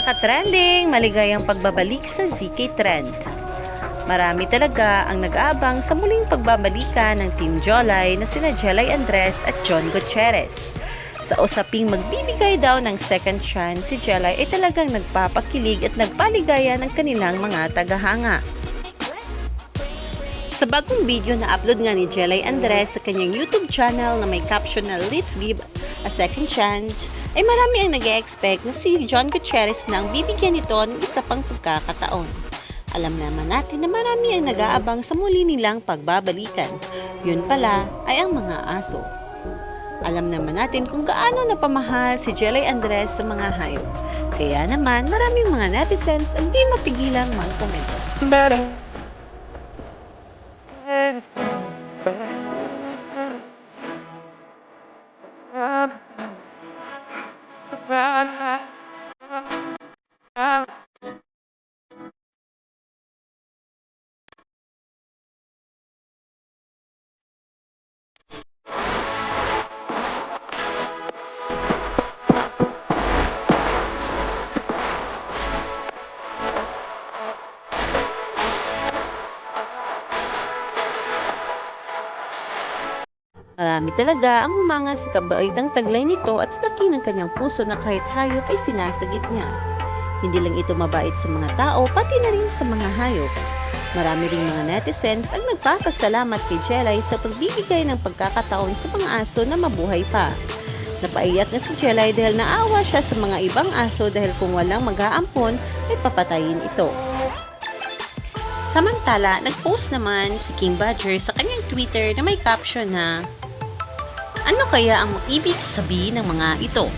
Ka-trending, maligayang pagbabalik sa ZK Trend. Marami talaga ang nag-aabang sa muling pagbabalikan ng Team Jolay na sina Jelay Andres at John Gutierrez. Sa usaping magbibigay daw ng second chance, si Jelay ay talagang nagpapakilig at nagpaligaya ng kanilang mga tagahanga. Sa bagong video na upload nga ni Jelay Andres sa kanyang YouTube channel na may caption na "Let's give a second chance", ay marami ang nag-e-expect na si John Gutierrez na ang bibigyan nito ng isa pang pagkakataon. Alam naman natin na marami ang nag-aabang sa muli nilang pagbabalikan. Yun pala ay ang mga aso. Alam naman natin kung gaano napamahal si Jelay Andres sa mga hayop. Kaya naman maraming mga netizens ang di mapigilang magkomento. Marami talaga ang humanga sa kabaitang taglay nito at sa laki ng kanyang puso na kahit hayop ay sinasagip niya. Hindi lang ito mabait sa mga tao, pati na rin sa mga hayop. Marami ring mga netizens ang nagpapasalamat kay Jelay sa pagbibigay ng pagkakataon sa mga aso na mabuhay pa. Napaiyak na si Jelay dahil naawa siya sa mga ibang aso dahil kung walang mag-aampon ay papatayin ito. Samantala, nag-post naman si King Badger sa kanyang Twitter na may caption na "Ano kaya ang ibig sabihin ng mga ito?"